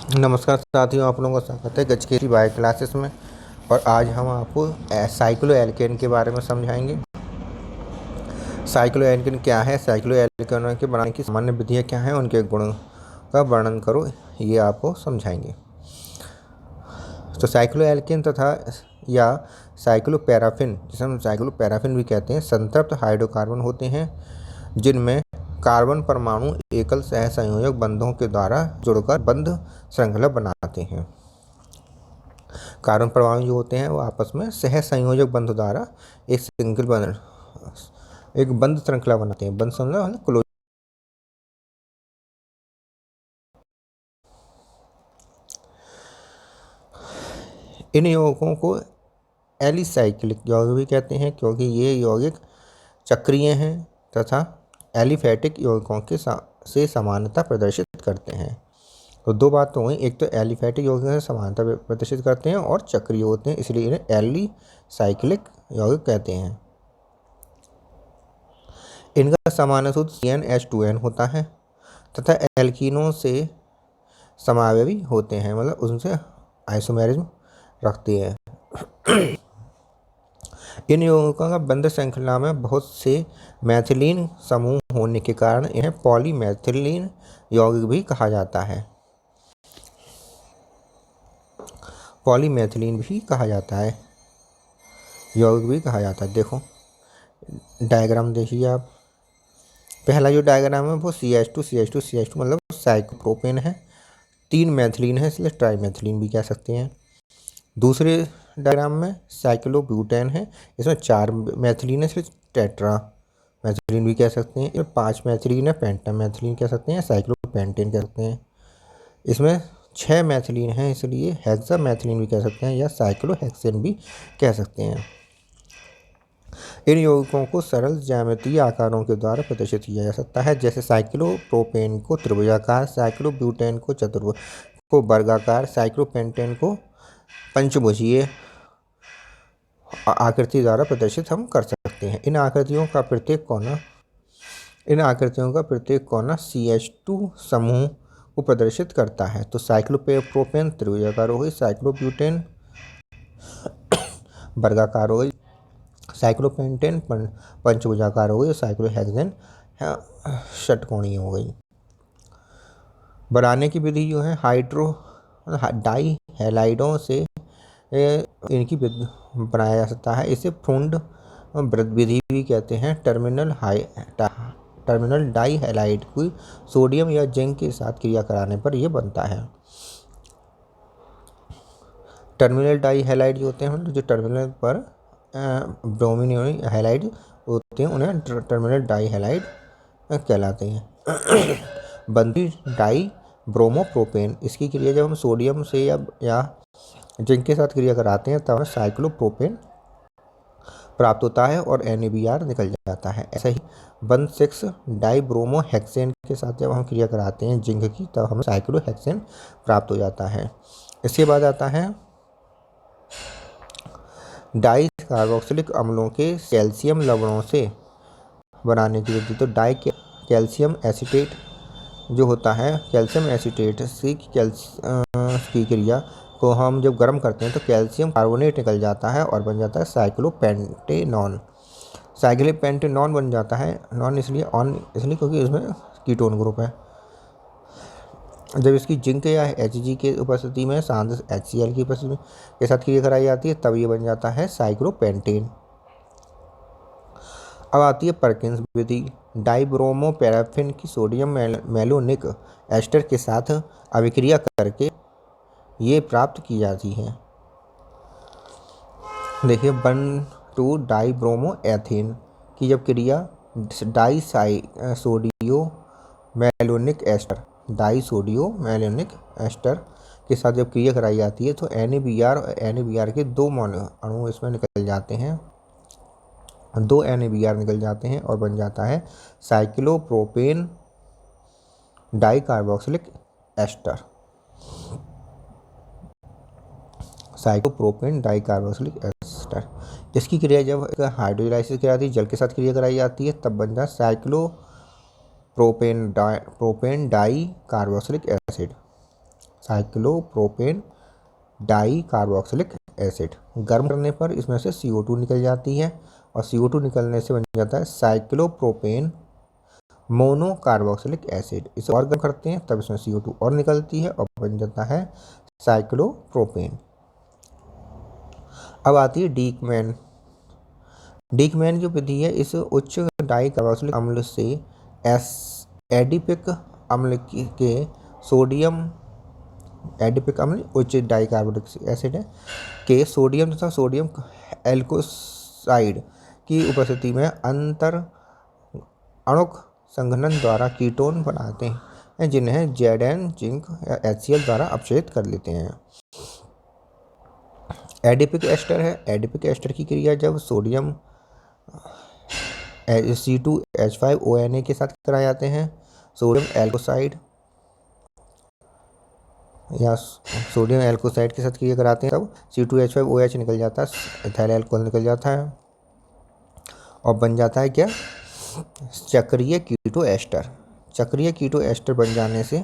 नमस्कार साथियों, आप लोगों का स्वागत है गज की बायो क्लासेस में। और आज हम आपको साइक्लोएल्केन के बारे में समझाएंगे। साइक्लोएल्केन क्या है, साइक्लोएल्केन के बनाने की सामान्य विधियाँ क्या हैं, उनके गुणों का वर्णन करो, ये आपको समझाएंगे। तो साइक्लोएल्केन तथा या साइक्लोपैराफिन, जिसे हम साइक्लोपैराफिन भी कहते हैं, संतृप्त हाइड्रोकार्बन होते हैं जिनमें कार्बन परमाणु एकल सहसंयोजक बंधों के द्वारा जुड़कर बंध श्रृंखला बनाते हैं। कार्बन परमाणु जो होते हैं वो आपस में सहसंयोजक बंध द्वारा एक बंध श्रृंखला बनाते हैं। बंध श्रृंखला मतलब क्लोज। इन यौगिकों को एलिसाइक्लिक यौगिक भी कहते हैं क्योंकि ये यौगिक चक्रीय हैं तथा एलिफैटिक यौगिकों के से समानता प्रदर्शित करते हैं। तो दो बात तो हुई, एक तो एलिफैटिक यौगिक से समानता प्रदर्शित करते हैं और चक्रीय होते हैं, इसलिए इन्हें एलिसाइक्लिक यौगिक कहते हैं। इनका सामान्य सूत्र CnH2n होता है तथा एल्कीनों से समावयवी होते हैं, मतलब उनसे आइसोमेरिज्म रखते हैं। इन यौगिकों का बंध श्रृंखला में बहुत से मैथिलीन समूह होने के कारण इन्हें पॉलीमैथिलीन यौगिक भी कहा जाता है। पॉलीमैथिलीन भी कहा जाता है, यौगिक भी कहा जाता है। देखो डायग्राम देखिए आप। पहला जो डायग्राम है वो CH2 मतलब साइक्लोप्रोपेन है। 3 मैथिलीन है इसलिए ट्राईमैथिलीन भी कह सकते हैं। दूसरे डायग्राम में साइक्लोब्यूटेन है, इसमें 4 मैथिलीन है इसलिए टेट्रा मैथिलीन भी कह सकते हैं। इसमें 5 मैथिलीन है, पेंटामैथिलीन कह सकते हैं, साइक्लोपेंटेन कह सकते हैं। इसमें 6 मैथिलीन है इसलिए हेक्सामैथिलीन भी कह सकते हैं या साइक्लोहेक्सेन भी कह सकते हैं। इन यौगिकों को सरल ज्यामितीय आकारों के द्वारा प्रदर्शित किया जा सकता है, जैसे साइक्लोप्रोपेन को त्रिभुजाकार, साइक्लोब्यूटेन को चतुर्भुज को वर्गाकार, साइक्लोपेंटेन को पंचभुजीय आकृति द्वारा प्रदर्शित हम कर सकते हैं। इन आकृतियों का प्रत्येक कोना CH2 समूह को प्रदर्शित करता है। तो साइक्लोप्रोपेन त्रिभुजाकार हो गई, साइक्लोब्यूटेन वर्गाकार हो गई, साइक्लोपेंटेन पंचभुजाकार हो गई, साइक्लोहेक्सेन षटकोणीय हो गई। बनाने की विधि जो है डाई हैलाइडों से इनकी बनाया जा सकता है। इसे फुंड विधि भी कहते हैं। टर्मिनल डाई हैलाइड को सोडियम या जिंक के साथ क्रिया कराने पर यह बनता है। टर्मिनल डाई हैलाइड जो होते हैं, जो टर्मिनल पर ब्रोमीन हैलाइड होते हैं, उन्हें टर्मिनल डाई हैलाइड कहलाते हैं। बनती डाई ब्रोमोप्रोपेन, इसकी क्रिया जब हम सोडियम से या जिंक के साथ क्रिया कराते हैं तब साइक्लोप्रोपेन प्राप्त होता है और NaBr निकल जाता है। ऐसा ही बंध 6 डाई ब्रोमोहेक्सेन के साथ जब हम क्रिया कराते हैं जिंक की, तब हमें साइक्लोहेक्सेन प्राप्त हो जाता है। इसके बाद आता है डाई कार्बोक्सिलिक अम्लों के कैल्शियम लवणों से बनाने की विधि। तो डाई कैल्शियम एसीटेट जो होता है, कैल्शियम एसीटेट की क्रिया को हम जब गर्म करते हैं तो कैल्शियम कार्बोनेट निकल जाता है और बन जाता है साइक्लोपेंटेनॉन। साइक्लोपेंटेनॉन बन जाता है, नॉन इसलिए क्योंकि इसमें कीटोन ग्रुप है। जब इसकी जिंक या Hg के उपस्थिति में सांद्र HCl की उपस्थिति के साथ क्रिया कराई जाती है तब ये बन जाता है साइक्लोपेंटेन। अब आती है परकिंस विधि। डाइब्रोमोपैराफिन की सोडियम मैलोनिक एस्टर के साथ अभिक्रिया करके ये प्राप्त की जाती है। देखिए 1,2 डाइब्रोमो एथेन की जब क्रिया डाइसोडियो मैलोनिक एस्टर के साथ जब क्रिया कराई जाती है तो NaBr और NaBr के 2 अणु इसमें निकल जाते हैं, 2 NaBr निकल जाते हैं और बन जाता है साइक्लोप्रोपेन डाइकार्बोक्सिलिक एस्टर। इसकी क्रिया जब हाइड्रोलाइसिस कराती है, जल के साथ क्रिया कराई जाती है, तब बन जाता है cyclopropane di carboxylic acid. Cyclopropane di carboxylic acid. गर्म करने पर इसमें से CO2 निकल जाती है और CO2 निकलने से बन जाता है साइक्लोप्रोपेन मोनो कार्बोक्सिलिक एसिड। इसे और गर्म करते हैं तब इसमें CO2 और निकलती है और बन जाता है साइक्लोप्रोपेन। अब आती है डीकमैन। डीकमैन जो विधि है, इस उच्च डाई कार्बोक्सिलिक अम्ल से एडिपिक अम्ल के सोडियम, एडिपिक अम्ल उच्च डाई कार्बोक्सिलिक एसिड है के सोडियम तथा सोडियम एल्कोसाइड की उपस्थिति में अंतर अणुक संघनन द्वारा कीटोन बनाते हैं, जिन्हें Zn जिंक या HCl द्वारा अपचयित कर लेते हैं। एडिपिक एस्टर है। एडिपिक एस्टर की क्रिया जब सोडियम C2H5ONA के साथ कराए जाते हैं, सोडियम एल्कोसाइड या सोडियम एल्कोसाइड के साथ क्रिया कराते हैं, तब C2H5OH निकल जाता है, इथाइल अल्कोहल निकल जाता है और बन जाता है क्या, चक्रीय कीटो एस्टर। चक्रीय कीटो एस्टर बन जाने से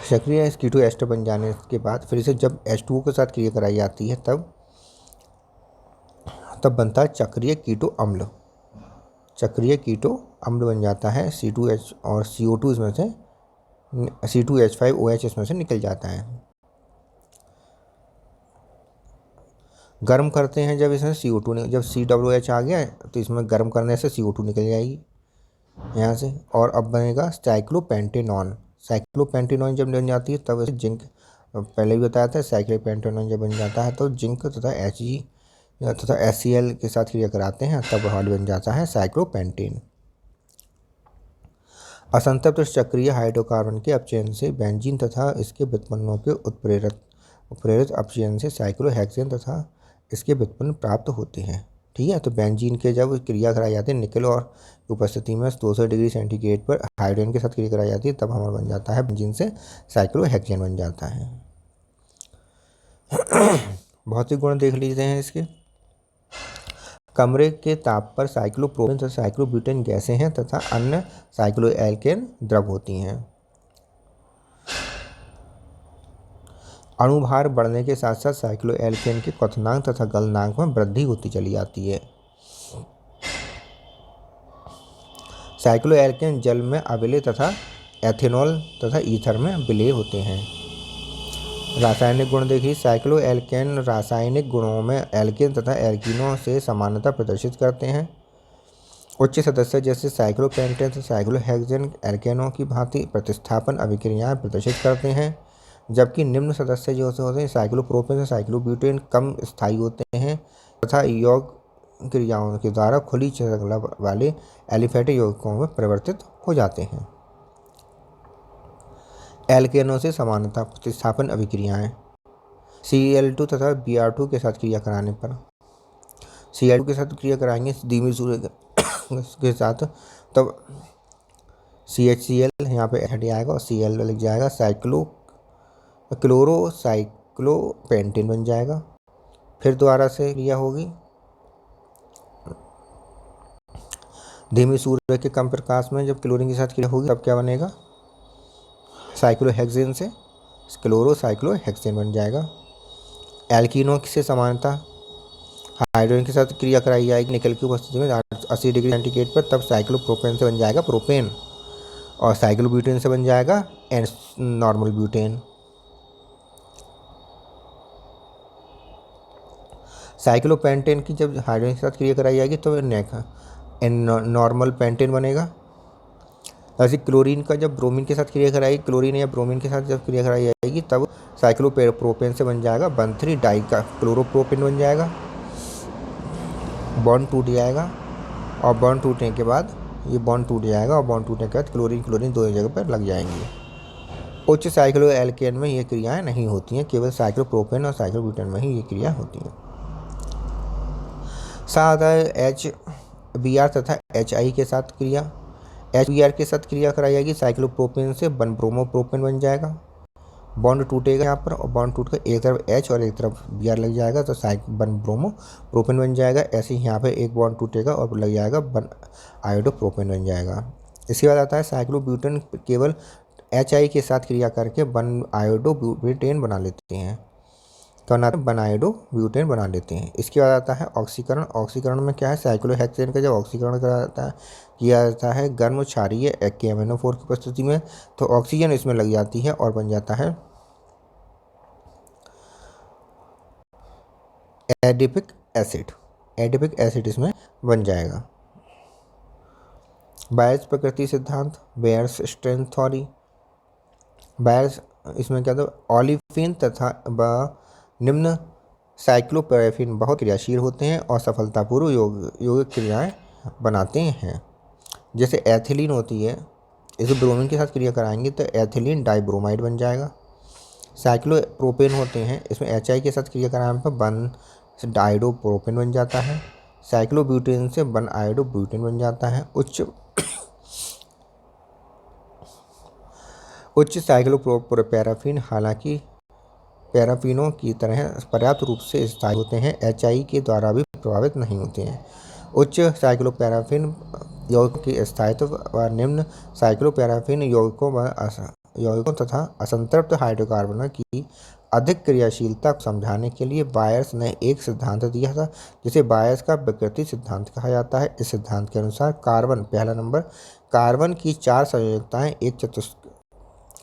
चक्रीय कीटो एस्टर बन जाने के बाद फिर से जब H2O के साथ क्रिया कराई जाती है तब बनता है चक्रीय कीटो अम्ल। चक्रीय कीटो अम्ल बन जाता है C2H और CO2 इसमें से C2H5OH इसमें से निकल जाता है। गर्म करते हैं जब इसमें CO2 जब COOH आ गया तो इसमें गर्म करने से CO2 निकल जाएगी यहाँ से और अब बनेगा साइक्लोपेंटेनॉन। साइक्लोपेंटेनॉन जब बन जाती है तब इसे जिंक, पहले भी बताया था, साइक्लोपेंटेनॉन जब बन जाता है तो जिंक तथा Hg तथा HCl के साथ क्रिया कराते हैं तब हाल बन जाता है साइक्लोपेंटेन। असंतृप्त चक्रीय हाइड्रोकार्बन के अपचयन से बेंजीन तथा इसके व्युत्पन्नों के उत्प्रेरित अपचयन से साइक्लोहेक्सेन तथा इसके व्युत्पन्न प्राप्त होते हैं। ठीक है, तो बेंजीन के जब क्रिया कराई जाती है निकल और उपस्थिति में 200 डिग्री सेंटीग्रेड पर हाइड्रोजन के साथ क्रिया कराई जाती है तब हमारा बन जाता है बेंजीन से साइक्लोहेक्सेन बन जाता है। भौतिक गुण देख लीजिए हैं इसके। कमरे के ताप पर साइक्लोप्रोपेन तथा साइक्लोब्यूटेन गैसें हैं तथा अन्य साइक्लोएल्केन द्रव होती हैं। अणुभार बढ़ने के साथ साथ साइक्लोएल्केन के क्वथनांक तथा गलनांक में वृद्धि होती चली जाती है। साइक्लोएल्केन जल में अविलेय तथा एथेनॉल तथा ईथर में विलेय होते हैं। रासायनिक गुण देखिए। साइक्लोएल्केन रासायनिक गुणों में एल्केन तथा एल्कीनों से समानता प्रदर्शित करते हैं। उच्च सदस्य जैसे साइक्लोपेंटेन तथा साइक्लोहेक्सेन एल्केनों की भांति प्रतिस्थापन अभिक्रियाएं प्रदर्शित करते हैं, जबकि निम्न सदस्य जो होते हैं साइक्लोप्रोपेन और साइक्लोब्यूटेन कम स्थायी होते हैं तथा यौग क्रियाओं के द्वारा खुली श्रृंखला वाले एलिफेटिक यौगिकों में परिवर्तित हो जाते हैं। एल्केनों से समानता प्रतिस्थापन अभिक्रियाएं। Cl2 तथा Br2 के साथ क्रिया कराने पर Cl2 के साथ क्रिया कराएंगे धीमी सूर्य के साथ तब CHCl यहाँ पे हट जाएगा और Cl लिख जाएगा, क्लोरोसाइक्लोपेंटेन बन जाएगा। फिर दोबारा से क्रिया होगी धीमी सूर्य के कम प्रकाश में जब क्लोरीन के साथ क्रिया होगी तब क्या बनेगा, साइक्लोहेक्सेन से क्लोरोसाइक्लोहेक्सेन बन जाएगा। एल्कीनों से समानता हाइड्रोजन के साथ क्रिया कराई जाएगी निकल की उपस्थिति में 80 डिग्री सेंटीग्रेड पर तब साइक्लोप्रोपेन से बन जाएगा प्रोपेन और साइक्लोब्यूटेन से बन जाएगा नॉर्मल ब्यूटेन। साइक्लोपेंटेन की जब हाइड्रोजन के साथ क्रिया कराई जाएगी तो नॉर्मल पेंटेन बनेगा। ऐसे क्लोरीन का जब ब्रोमीन के साथ क्रिया कराएगी, क्लोरीन या ब्रोमीन के साथ जब क्रिया कराई जाएगी तब साइक्लोप्रोपेन से बन जाएगा 1,3 डाई का क्लोरोप्रोपेन बन जाएगा। बॉन्ड टूट जाएगा और बॉन्ड टूटने के बाद ये बॉन्ड टूट जाएगा और बॉन्ड टूटने के बाद क्लोरीन दोनों जगह पर लग जाएंगे। उच्च साइक्लोएल्केन में ये क्रियाएं नहीं होती हैं, केवल साइक्लोप्रोपेन और साइक्लोब्यूटेन में ही ये क्रिया होती हैं। साथ है HBr तथा HI के साथ क्रिया। HBr के साथ क्रिया कराई जाएगी, साइक्लोप्रोपेन से वन ब्रोमोप्रोपेन बन जाएगा। बॉन्ड टूटेगा यहाँ पर, और बॉन्ड टूट कर एक तरफ H और एक तरफ Br लग जाएगा तो वन ब्रोमोप्रोपेन बन जाएगा। ऐसे ही यहाँ पे एक बॉन्ड टूटेगा और लग जाएगा वन आयोडोप्रोपेन बन जाएगा। इसके बाद आता है साइक्लोब्यूटेन केवल HI के साथ क्रिया करके वन आयोडोब्यूटेन बना लेते हैं, तो वन आयोडोब्यूटेन बना लेते हैं। इसके बाद आता है ऑक्सीकरण। ऑक्सीकरण में क्या है, साइक्लोहेक्सेन का जब ऑक्सीकरण किया जाता है गर्म क्षारीय KMnO4 की उपस्थिति में, तो ऑक्सीजन इसमें लग जाती है और बन जाता है एडिपिक एसिड। एडिपिक एसिड इसमें बन जाएगा। बायर्स प्रकृति सिद्धांत, बेयर्स स्ट्रेंथ थ्योरी। बायर्स इसमें क्या था, ओलिफिन तथा निम्न साइक्लोपैराफिन बहुत क्रियाशील होते हैं और सफलतापूर्वक यौगिक क्रियाएं बनाते हैं। जैसे एथिलीन होती है, इसे ब्रोमीन के साथ क्रिया कराएंगे तो एथिलीन डाइब्रोमाइड बन जाएगा। साइक्लोप्रोपेन होते हैं, इसमें HI के साथ क्रिया कराने पर वन डाइडोप्रोपेन बन जाता है। साइक्लोब्यूटेन से वन आयोडोब्यूटेन बन जाता है। उच्च साइक्लोपैराफिन हालांकि पैराफिनों की तरह पर्याप्त रूप से स्थायी होते हैं, HI के द्वारा भी प्रभावित नहीं होते हैं। उच्च साइक्लोपैराफिन यौगिकों की स्थायित्व व निम्न साइक्लोपैराफिन यौगिकों तथा असंतृप्त हाइड्रोकार्बन की अधिक क्रियाशीलता को समझाने के लिए बायर्स ने एक सिद्धांत दिया था, जिसे बायर्स का विकृति सिद्धांत कहा जाता है। इस सिद्धांत के अनुसार कार्बन, पहला नंबर, कार्बन की 4 संयोजकताएं एक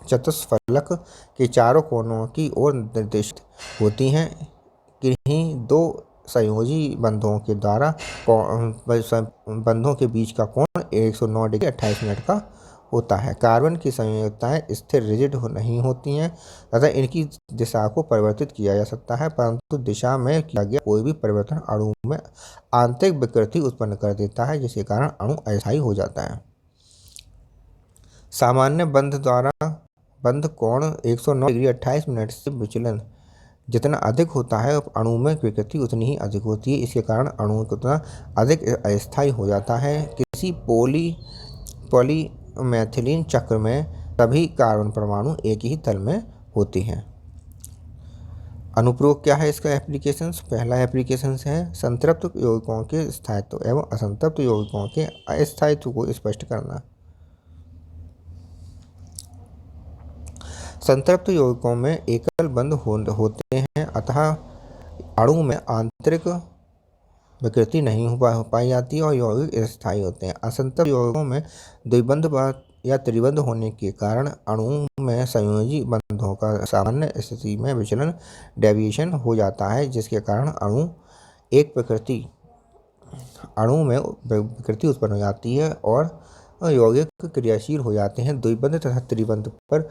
चतुष्फलक के चारों कोनों की ओर निर्देशित होती हैं। किन्हीं दो संयोजी बंधों के द्वारा बंधों के बीच का कोण 109 डिग्री 28 मिनट का होता है। कार्बन की संयोजकताएं स्थिर रिजिड नहीं होती हैं तथा इनकी दिशा को परिवर्तित किया जा सकता है, परंतु दिशा में किया गया कोई भी परिवर्तन अणु में आंतरिक विकृति उत्पन्न कर देता है, जिसके कारण अणु अस्थायी हो जाता है। सामान्य बंध कोण 109 डिग्री 28 मिनट से विचलन जितना अधिक होता है अणु में विकृति उतनी ही अधिक होती है। इसके कारण अणु उतना अधिक अस्थायी हो जाता है। किसी पॉलीमेथिलीन चक्र में सभी कार्बन परमाणु एक ही तल में होते हैं। अनुप्रयोग क्या है इसका एप्लीकेशंस? पहला एप्लीकेशंस है संतृप्त यौगिकों के स्थायित्व एवं असंतृप्त यौगिकों के अस्थायित्व को स्पष्ट करना। संतृप्त यौगिकों में एकल बंध होते हैं, अतः अणु में आंतरिक विकृति नहीं हो पाई जाती है और यौगिक स्थायी होते हैं। असंतृप्त यौगिकों में द्विबंध या त्रिबंध होने के कारण अणु में संयोजी बंधों का सामान्य स्थिति में विचलन डेविएशन हो जाता है, जिसके कारण अणु में विकृति उत्पन्न हो जाती है और यौगिक क्रियाशील हो जाते हैं। द्विबंध तथा त्रिबंध पर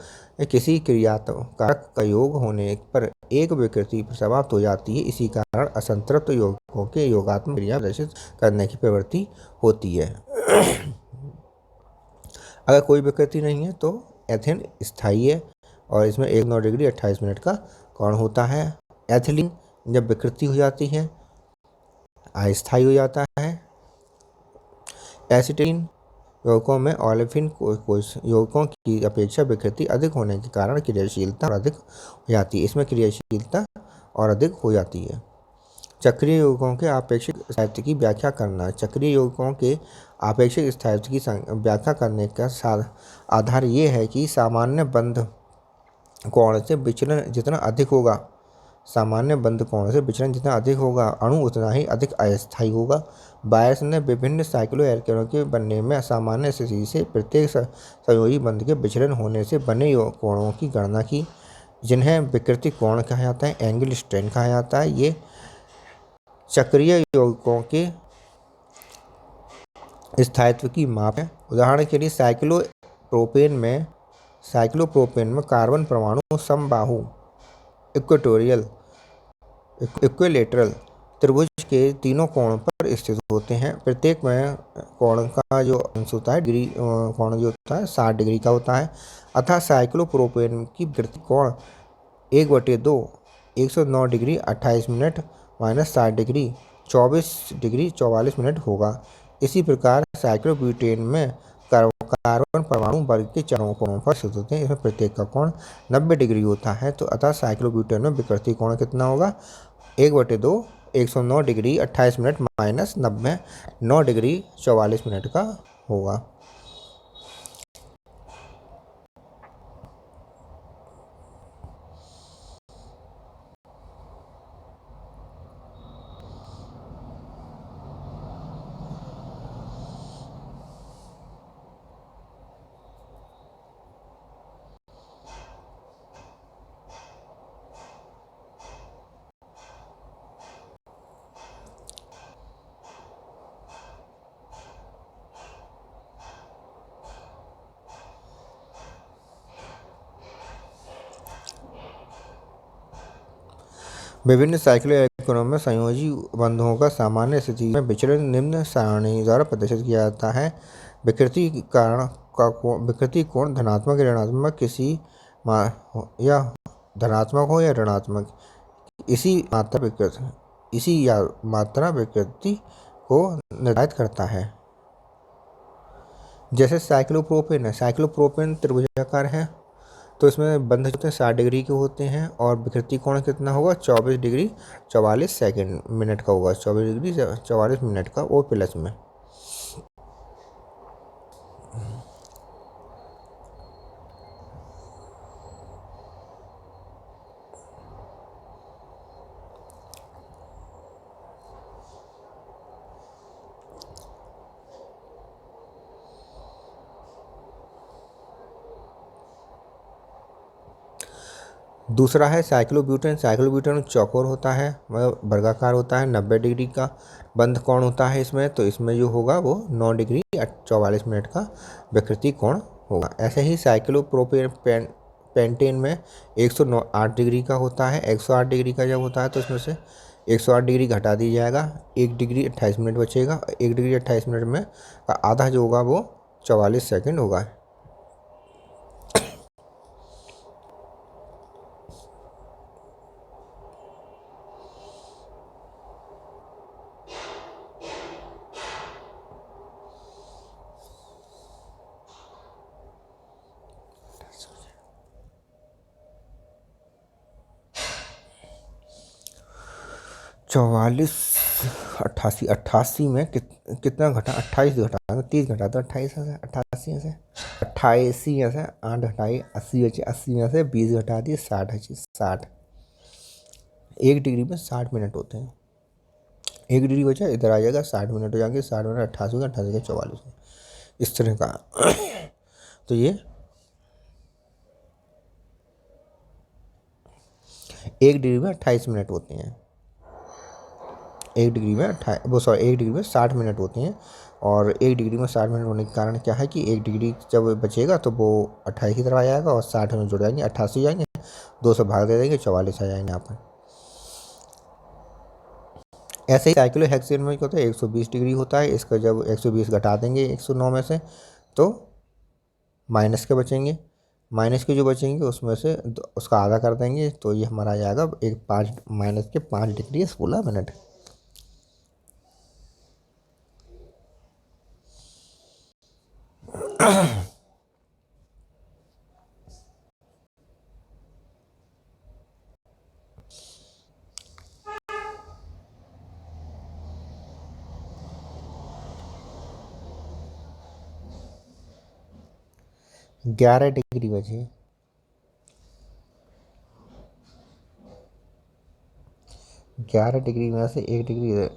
किसी क्रियाकारक का योग होने पर एक विकृति समाप्त हो जाती है। इसी कारण असंतृप्त यौगिकों के योगात्मक क्रिया प्रदर्शित करने की प्रवृत्ति होती है। अगर कोई विकृति नहीं है तो एथेन स्थायी है और इसमें 109 डिग्री 28 मिनट का कोण होता है। एथिलीन जब विकृति हो जाती है अस्थायी हो जाता है। एसिटिलीन यौगिकों में ओलेफिन यौगिकों की अपेक्षा विकृति अधिक होने के कारण क्रियाशीलता और अधिक हो जाती है। इसमें क्रियाशीलता और अधिक हो जाती है। चक्रीय यौगिकों के आपेक्षिक स्थायित्व की व्याख्या करना। चक्रीय यौगिकों के आपेक्षिक स्थायित्व की व्याख्या करने का आधार ये है कि सामान्य बंध कोण से विचलन जितना अधिक होगा अणु उतना ही अधिक अस्थायी होगा। बायर्स ने विभिन्न साइक्लोएल्केनों के बनने में असामान्य स्थिति से प्रत्येक संयोजी बंध के विचलन होने से बने कोणों की गणना की, जिन्हें विकृति कोण कहा जाता है, एंगल स्ट्रेन कहा जाता है। ये चक्रीय यौगिकों के स्थायित्व की माप है। उदाहरण के लिए साइक्लोप्रोपेन में कार्बन परमाणु समबाहु इक्विलेटरल त्रिभुज के तीनों कोण पर स्थित होते हैं। प्रत्येक में कोण का जो अंश होता है कोण जो होता है 60 डिग्री का होता है। अतः साइक्लोप्रोपेन की विकृति कोण 1/2 109 degree 28 minute -60 degree 24 degree 44 minute होगा। इसी प्रकार साइक्लोब्यूटेन में कार्बन परमाणु वर्ग के चारों कोणों पर स्थित होते हैं, इसमें प्रत्येक का कोण 90 डिग्री होता है। तो अतः साइक्लोब्यूटेन में विकृति कोण कितना होगा? 1/2 109 degree 28 minute minus 90 9 degree 44 minute का होगा। विभिन्न साइक्लोइलेक्ट्रॉनों में संयोजी बंधों का सामान्य स्थिति में विचलन निम्न सारणी द्वारा प्रदर्शित किया जाता है। विकृति कोण धनात्मक या ऋणात्मक या धनात्मक हो या ऋणात्मक, इसी मात्रा विकृति को निर्धारित करता है। जैसे साइक्लोप्रोपेन है, साइक्लोप्रोपेन त्रिभुजाकार है, तो इसमें बंध होते हैं 60 डिग्री के होते हैं और विकृति कोण कितना होगा? 24 डिग्री 44 मिनट का होगा, 24 डिग्री 44 मिनट का, और प्लस में। दूसरा है साइक्लोब्यूटेन। साइक्लोब्यूटेन चौकोर होता है, मतलब वर्गाकार होता है, 90 डिग्री का बंध कोण होता है इसमें, तो इसमें जो होगा वो 9 डिग्री 44 मिनट का विकृति कोण होगा। ऐसे ही साइक्लोप्रोपेन पेंटेन में 108 डिग्री का होता है। 108 डिग्री का जब होता है तो इसमें से 108 डिग्री घटा दी जाएगा, 1 डिग्री 28 मिनट बचेगा। 1 डिग्री 28 मिनट में का आधा जो होगा वो 44 सेकेंड होगा। चौवालीस 88 में कितना घटा? 28 घटा, 30 घटा तो 28 से 88 से 88 में से 8 घटाई 80 बचे, 80 में से 20 घटा दिए 60 है, 60। 1 डिग्री में 60 मिनट होते हैं। 1 डिग्री बचा, इधर आ जाएगा 60 मिनट हो जाएंगे, 60 मिनट 88 का 88 का 44, इस तरह का। तो ये 1 डिग्री में 28 मिनट होते हैं। 1 डिग्री में 60 मिनट होते हैं। और 1 डिग्री में 60 मिनट होने के कारण क्या है कि 1 डिग्री जब बचेगा तो वो 28 की तरफ आ जाएगा और 60 में जुड़ जाएंगे, 88 जाएंगे, 2 से भाग दे देंगे, 44 आ जाएंगे यहाँ पर। ऐसे ही साइक्लोहेक्सेन में क्या होता है? 120 डिग्री होता है, इसका जब 120 घटा देंगे 109 में से तो माइनस के बचेंगे, माइनस के जो बचेंगे उसमें से उसका आधा कर देंगे, तो ये हमारा आ जाएगा 5 डिग्री 16 मिनट। ग्यारह डिग्री बचे, 11 डिग्री में से 1 डिग्री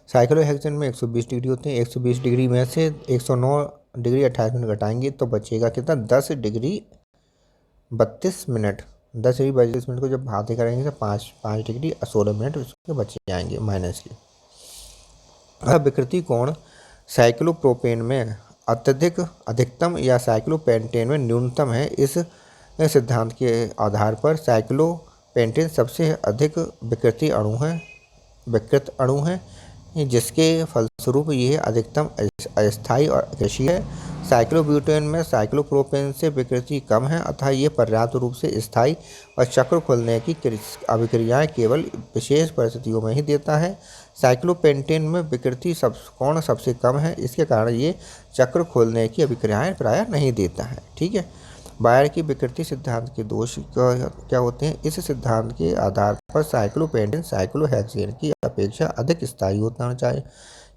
साइक्लोहेक्सेन में 120 डिग्री होते हैं। 120 डिग्री में से 109 डिग्री 28 मिनट घटाएंगे तो बचेगा कितना, 10 डिग्री 32 मिनट। 10 डिग्री 32 मिनट को जब आधे करेंगे तो 5 डिग्री 16 मिनट उसके बचे जाएंगे माइनस के। अब विकृति कोण साइक्लोप्रोपेन में अत्यधिक अधिकतम या साइक्लोपेंटेन में न्यूनतम है। इस सिद्धांत के आधार पर साइक्लोपेंटेन सबसे अधिक विकृत अणु है, जिसके फलस्वरूप यह अधिकतम अस्थायी और अकेशीय है। साइक्लोब्यूटेन में साइक्लोप्रोपेन से विकृति कम है, अतः ये पर्याप्त रूप से स्थायी और चक्र खुलने की अभिक्रियाएं केवल विशेष परिस्थितियों में ही देता है। साइक्लोपेंटेन में विकृति कोण सबसे कम है, इसके कारण ये चक्र खोलने की अभिक्रियाएं प्रायः नहीं देता है। ठीक है। बायर की विकृति सिद्धांत के दोष क्या होते हैं? इस सिद्धांत के आधार पर साइक्लोपेंटेन साइक्लोहेक्सेन की अपेक्षा अधिक स्थायी होना चाहिए।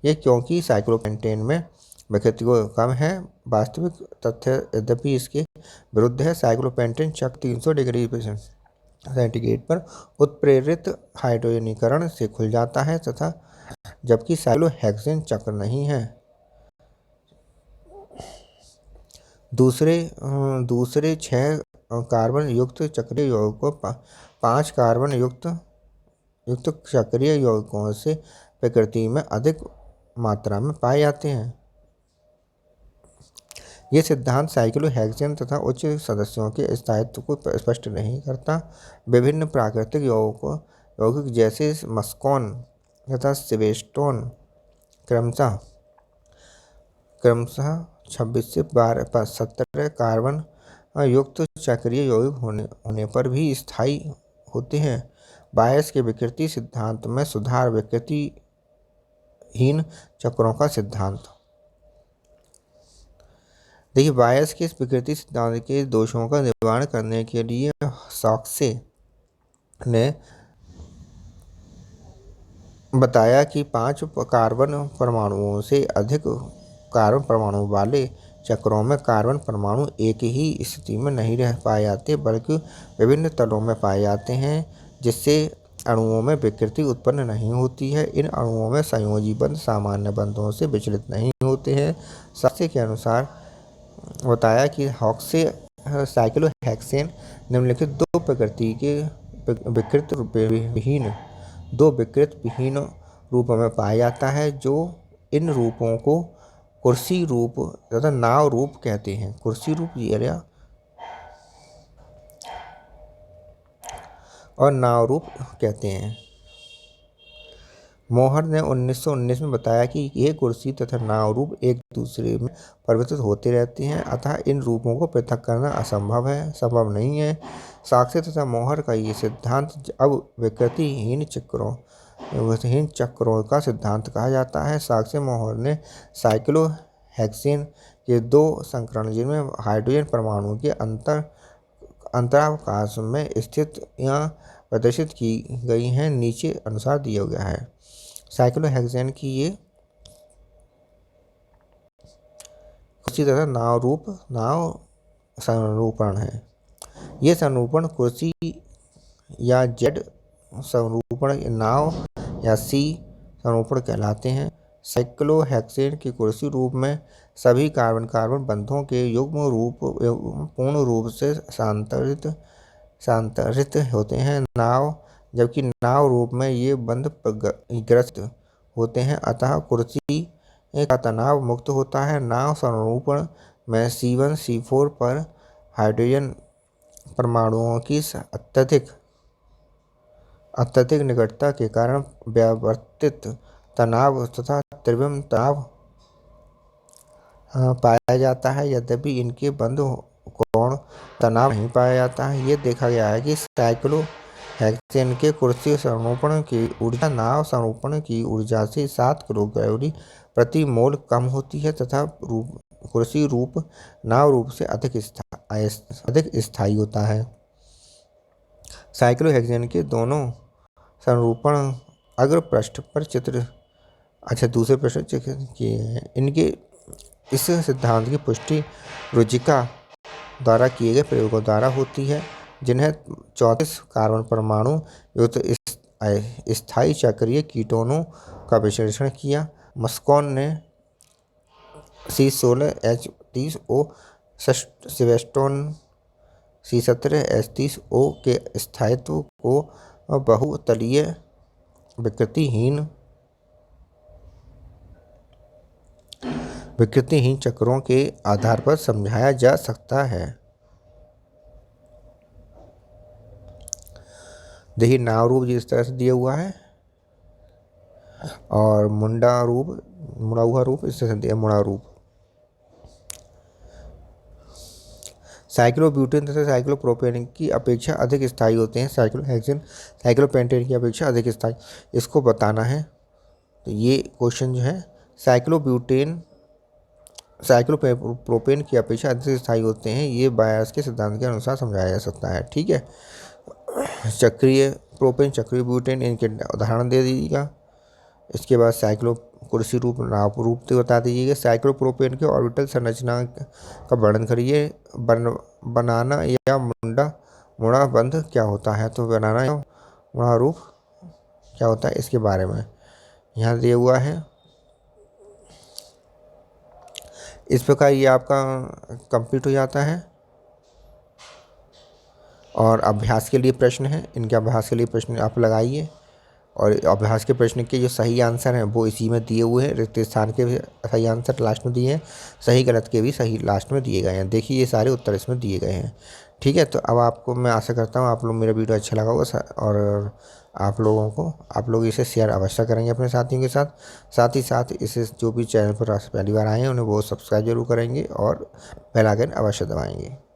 ये क्योंकि साइक्लोपेंटेन में विकृति को कम है। वास्तविक तथ्य यद्यपि इसके विरुद्ध है। साइक्लोपेंटेन चक्र 300 डिग्री सेंटीग्रेड पर उत्प्रेरित हाइड्रोजनीकरण से खुल जाता है तथा जबकि साइक्लोहेक्सेन चक्र नहीं है। दूसरे 6 कार्बन युक्त चक्रीय यौगिकों 5 कार्बन युक्त चक्रीय यौगिकों से प्रकृति में अधिक मात्रा में पाए जाते हैं। ये सिद्धांत साइक्लोहेक्सेन तथा उच्च सदस्यों के स्थायित्व को स्पष्ट नहीं करता। विभिन्न प्राकृतिक यौगिक जैसे मस्कोन तथा सिवेस्टोन क्रमशः 26 से 17 कार्बन युक्त चक्रीय यौगिक होने पर भी स्थायी होते हैं। बायस के विकृति सिद्धांत में सुधार विकृतिहीन चक्रों का सिद्धांत। देखिए, बायस के इस विकृति सिद्धांत के दोषों का निवारण करने के लिए सॉक्से ने बताया कि 5 कार्बन परमाणुओं से अधिक कार्बन परमाणु वाले चक्रों में कार्बन परमाणु एक ही स्थिति में नहीं रह पाए जाते बल्कि विभिन्न तलों में पाए जाते हैं, जिससे अणुओं में विकृति उत्पन्न नहीं होती है। इन अणुओं में संयोजी बंध सामान्य बंधों से विचलित नहीं होते हैं। सॉक्से के अनुसार बताया कि साइक्लोहेक्सेन निम्नलिखित दो विकृत विहीन रूपों में पाया जाता है, जो इन रूपों को कुर्सी रूप तथा नाव रूप कहते हैं। कुर्सी रूप ये और नाव रूप कहते हैं। मोहर ने 1919 में बताया कि ये कुर्सी तथा नाव रूप एक दूसरे में परिवर्तित होते रहते हैं, अतः इन रूपों को पृथक करना संभव नहीं है। सॉक्से तथा मोहर का ये सिद्धांत अब विकृतिहीन चक्रों का सिद्धांत कहा जाता है। सॉक्से मोहर ने साइक्लोहेक्सेन के 2 संस्करण जिनमें हाइड्रोजन परमाणु के अंतरावकाश में स्थित या प्रदर्शित की गई हैं, नीचे अनुसार दिया गया है। साइक्लोहेक्सेन की ये कुर्सी तथा नाव संरूपण है। ये संरूपण कुर्सी या जेड संरूपण, नाव या सी संरूपण कहलाते हैं। साइक्लोहेक्सेन की कुर्सी रूप में सभी कार्बन बंधों के युग्म रूप पूर्ण रूप से सांतरित होते हैं। जबकि नाव रूप में ये बंध ग्रस्त होते हैं, अतः कुर्सी का तनाव मुक्त होता है। नाव संरूपण में C1 C4 पर हाइड्रोजन परमाणुओं की अत्यधिक निकटता के कारण व्यावर्तित तनाव तथा त्रिविम तनाव पाया जाता है, यद्यपि इनके बंध कोण तनाव नहीं पाया जाता है। ये देखा गया है कि साइक्लोहेक्सेन के कुर्सी संरूपण की ऊर्जा नाव संरूपण की ऊर्जा से 7 किलोकैलोरी प्रति मोल कम होती है तथा कुर्सी रूप नाव रूप से अधिक स्थायी होता है। साइक्लोहेक्सेन के दोनों संरूपण अग्र पृष्ठ पर दूसरे पृष्ठ किए हैं। इनके इस सिद्धांत की पुष्टि रुचिका द्वारा किए गए प्रयोगों द्वारा होती है, जिन्हें 34 कार्बन परमाणु युक्त स्थायी चक्रीय कीटोनों का विश्लेषण किया। मस्कॉन ने C16 H30O, सेवेस्टोन C17 H30O के स्थायित्व को बहुतलीय विकृतिहीन चक्रों के आधार पर समझाया जा सकता है। देखिए नाव रूप जिस तरह से दिया हुआ है और मुड़ा हुआ रूप इस तरह से दिया मुड़ा रूप। साइक्लोब्यूटेन तथा साइक्लोप्रोपेन की अपेक्षा अधिक स्थायी होते हैं। साइक्लोहेक्सेन साइक्लोपेंटेन की अपेक्षा अधिक स्थायी, इसको बताना है। तो ये क्वेश्चन जो है साइक्लोब्यूटेन साइक्लोप्रोपेन की अपेक्षा अधिक स्थायी होते हैं, ये बायस के सिद्धांत के अनुसार समझाया जा सकता है। ठीक है, चक्रीय प्रोपेन चक्रीय ब्यूटेन इनके उदाहरण दे दीजिएगा। इसके बाद साइक्लो कुर्सी रूप नाव रूप से बता दीजिएगा। साइक्लोप्रोपेन के ऑर्बिटल संरचना का वर्णन करिए। बनाना या मुड़ा बंध क्या होता है, तो बनाना या मुड़ा रूप क्या होता है इसके बारे में यहाँ दिया हुआ है। इस प्रकार ये आपका कंप्लीट हो जाता है। और अभ्यास के लिए प्रश्न है, इनके अभ्यास के लिए प्रश्न आप लगाइए और अभ्यास के प्रश्न के जो सही आंसर हैं वो इसी में दिए हुए हैं। रिक्त स्थान के भी सही आंसर लास्ट में दिए हैं, सही गलत के भी सही लास्ट में दिए गए हैं। देखिए ये सारे उत्तर इसमें दिए गए हैं। ठीक है, तो अब आपको मैं आशा करता हूँ आप लोग मेरा वीडियो अच्छा लगा होगा और आप लोग इसे शेयर अवश्य करेंगे अपने साथियों के साथ ही साथ इसे जो भी चैनल पर पहली बार आए हैं उन्हें वो सब्सक्राइब जरूर करेंगे और बेल आइकन अवश्य दबाएंगे।